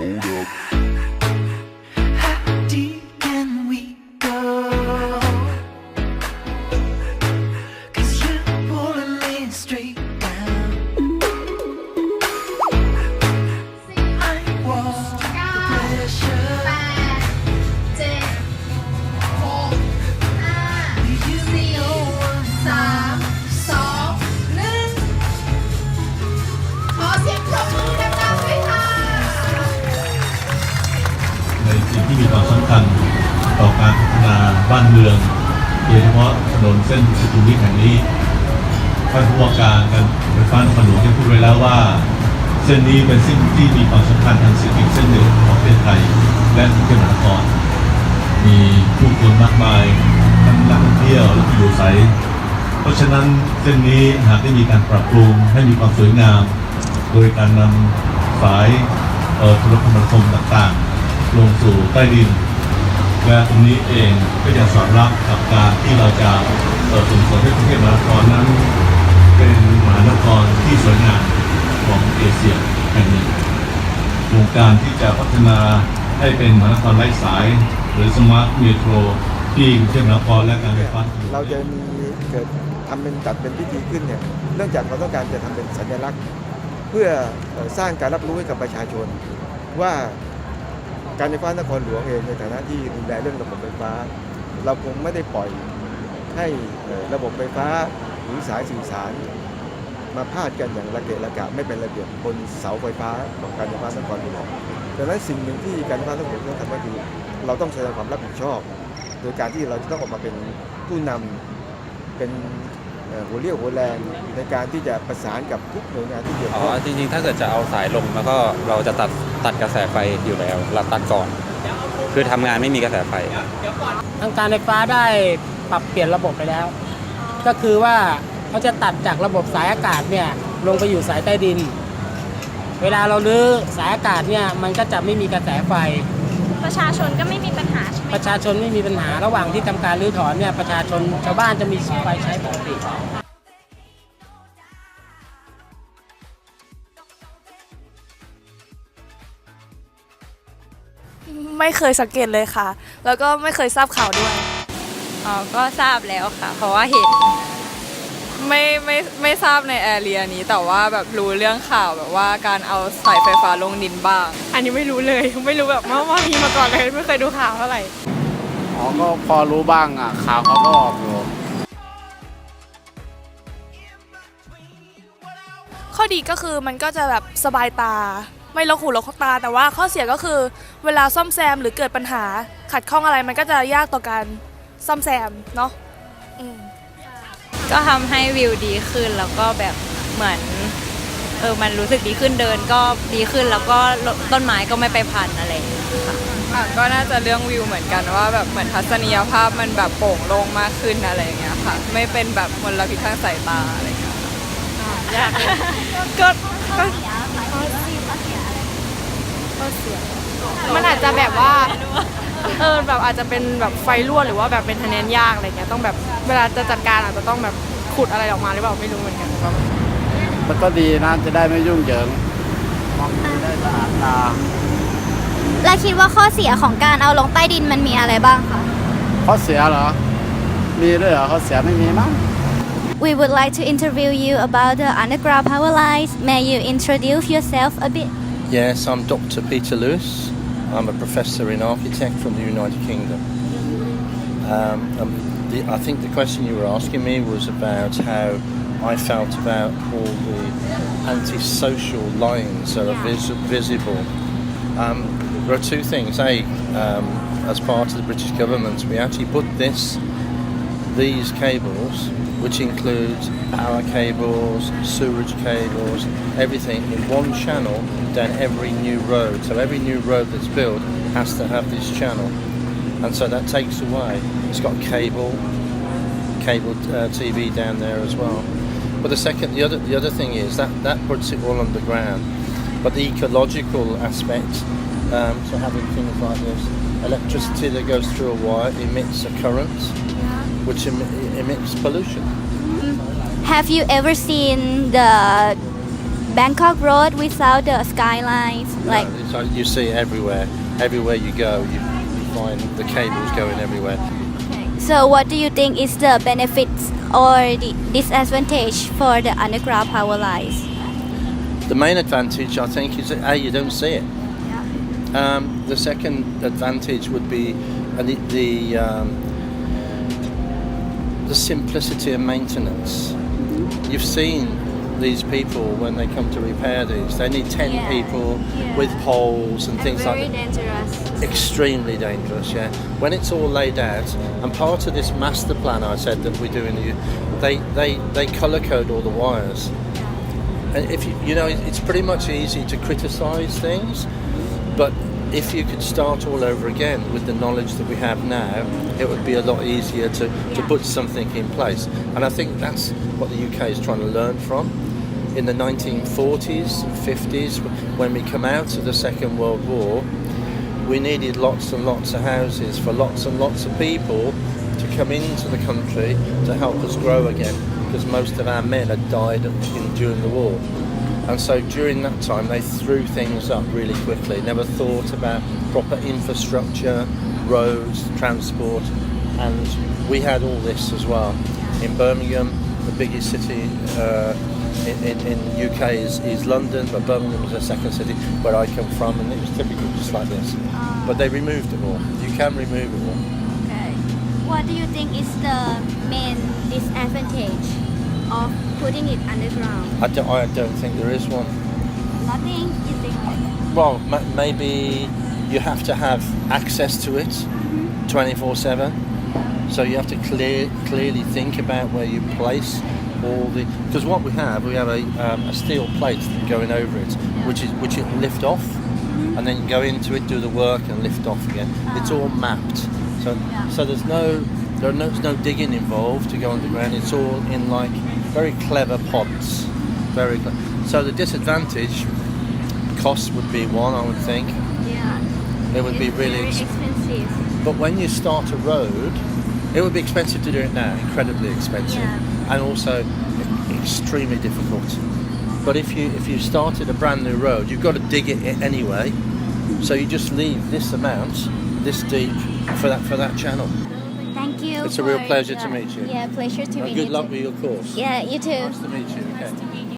Hold up. How deep can we go? 'Cause you're pulling me straight down. I want the pressure. ในสิ่งที่มีความสำคัญต่อการพัฒนาบ้านเมืองโดยเฉพาะถนนเส้นสุขุมวิทแห่งนี้ท่านผู้ว่าการไฟฟ้านครหลวงได้พูดไว้แล้วว่าเส้นนี้เป็นเส้นที่มีความสำคัญทางเศรษฐกิจเส้นหนึ่งของประเทศไทยและกรุงเทพมหานครมีผู้คนมากมายทั้งนักท่องเที่ยวและผู้อยู่อาศัยเพราะฉะนั้นเส้นนี้หากได้มีการปรับปรุงให้มีความสวยงามโดยการนำสายโทรคมนาคมต่างๆลงสู่ใต้ดินและตรงนี้เองก็จะสอดรับกับการที่เราจะส่งเสริมให้กรุงเทพมหานครนั้นเป็นมหานครที่สวยงามของเอเชียแห่งหนึ่งโครงการที่จะพัฒนาให้เป็นมหานครไร้สายหรือสมาร์ทเมโทรที่กรุงเทพมหานครและการไฟฟ้าเราจะมีเกิดทำเป็นจัดเป็นพิธีขึ้นเนี่ยเนื่องจากเราต้องการจะทำเป็นสัญลักษณ์เพื่อสร้างการรับรู้ให้กับประชาชนว่าการไฟฟ้านครหลวงเองในฐานะที่ดูแลเรื่องระบบไฟฟ้าเราคงไม่ได้ปล่อยให้ระบบไฟฟ้าหรือสายสื่อสารมาพาดกันอย่างระเกะระกะไม่เป็นระเบียบบนเสาไฟฟ้าของการไฟฟ้านครหลวงดังนั้นสิ่งหนึ่งที่การไฟฟ้านครหลวงต้องทำก็คือเราต้องแสดงความรับผิดชอบโดยการที่เราจะต้องออกมาเป็นผู้นำเป็นหัวเรี่ยวหัวแรงในการที่จะประสานกับทุกหน่วยงานที่เกี่ยวข้องจริงๆถ้าเกิดจะเอาสายลงแล้วก็เราจะตัดกระแสไฟอยู่แล้วเราตัดก่อนคือทำงานไม่มีกระแสไฟทางการไฟฟ้าได้ปรับเปลี่ยนระบบไปแล้วก็คือว่าเขาจะตัดจากระบบสายอากาศเนี่ยลงไปอยู่สายใต้ดินเวลาเราลื้อสายอากาศเนี่ยมันก็จะไม่มีกระแสไฟประชาชนก็ไม่มีปัญหาใช่ไหมประชาชนไม่มีปัญหาระหว่างที่ทำการรื้อถอนเนี่ยประชาชนชาวบ้านจะมีไฟใช้ปกติไม่เคยสังเกตเลยค่ะแล้วก็ไม่เคยทราบข่าวด้วยก็ทราบแล้วค่ะเพราะว่าเห็นไม่ทราบในแอเรียนี้แต่ว่าแบบรู้เรื่องข่าวแบบว่าการเอาสายไฟฟ้าลงดินบ้างอันนี้ไม่รู้เลยไม่รู้แบบว่ามีมาก่อนเลยไม่เคยดูข่าวเท่าไหร่ก็พอรู้บ้างข่าวเขาก็ออกอยู่ข้อดีก็คือมันก็จะแบบสบายตาไม่รกหูรกตาแต่ว่าข้อเสียก็คือเวลาซ่อมแซมหรือเกิดปัญหาขัดข้องอะไรมันก็จะยากต่อการซ่อมแซมเนาะก็ทำให้วิวดีขึ้นแล้วก็แบบเหมือนมันรู้สึกดีขึ้นเดินก็ดีขึ้นแล้วก็ต้นไม้ก็ไม่ไปพันอะไรค่ะก็น่าจะเรื่องวิวเหมือนกันว่าแบบเหมือนทัศนียภาพมันแบบโปร่งโล่งมากขึ้นอะไรอย่างเงี้ยค่ะไม่เป็นแบบมลพิษทางสายตาอะไรอย่างเงี้ยยากก็เสียมันอาจจะแบบว่าแบบอาจจะเป็นแบบไฟรั่วหรือว่าแบบเป็นทะแนนยากอะไรเงี้ยต้องแบบเวลาจะจัดการอาจจะต้องแบบขุดอะไรออกมาหรือเปล่าไม่รู้เหมือนกันมันก็ดีนะจะได้ไม่ยุ่งเหยิงมองได้สะอาดตาและคิดว่าข้อเสียของการเอาลงใต้ดินมันมีอะไรบ้างคะข้อเสียเหรอมีด้วยเหรอข้อเสียไม่มีมั้ง We would like to interview you about the underground power lines. May you introduce yourself a bit? Yes, I'm Dr. Peter Lewis. I'm a professor in architect from the United Kingdom. I think the question you were asking me was about how I felt about all the antisocial lines that are visible. There are two things. As part of the British government, we actually put these cables, which include power cables, sewerage cables, everything in one channel down every new road. So every new road that's built has to have this channel, and so that takes away. It's got cable TV down there as well. But the other thing is that puts it all underground. But the ecological aspect, so having things like this, electricity that goes through a wire emits a current, which emits pollution. Have you ever seen the Bangkok road without the skylines. Like No, it's like you see it everywhere. Everywhere you go, you find the cables going everywhere. so, what do you think is the benefits or the disadvantage for the underground power lines? The main advantage, I think, is that you don't see it. The second advantage would be the simplicity of maintenance. You've seen these people when they come to repair these. They need 10 people with poles and things like that. Dangerous. Extremely dangerous, yeah. When it's all laid out, and part of this master plan I said that we're doing, they colour code all the wires. And if you know, it's pretty much easy to criticise things, but if you could start all over again with the knowledge that we have now, it would be a lot easier to put something in place. And I think that's what the UK is trying to learn from. In the 1940s and 50s, when we come out of the Second World War, we needed lots and lots of houses for lots and lots of people to come into the country to help us grow again, because most of our men had died during the war. And so during that time they threw things up really quickly, never thought about proper infrastructure, roads, transport, and we had all this as well. In Birmingham, the biggest city in UK is London, but Birmingham is the second city where I come from, and it was typically just like this. But they removed it all. You can remove it all. Okay. What do you think is the main disadvantage of putting it underground? I don't think there is one. Nothing, you think? Well, maybe you have to have access to it 24/7. So you have to clearly think about where you place all the, because what we have a steel plate going over it, which it lift off, and then you go into it, do the work, and lift off again. It's all mapped. So there's no digging involved to go underground. It's all in like very clever pods. Very clever. So the disadvantage, cost would be one, I would think. Yeah. It would be really expensive. But when you start a road, it would be expensive to do it now, incredibly expensive, and also extremely difficult. But if you started a brand new road, you've got to dig it anyway. So you just leave this amount, this deep, for that channel. Thank you. It's a real pleasure to meet you. Yeah, pleasure to meet you. Good luck with your course. Yeah, you too. Nice to meet you. Okay.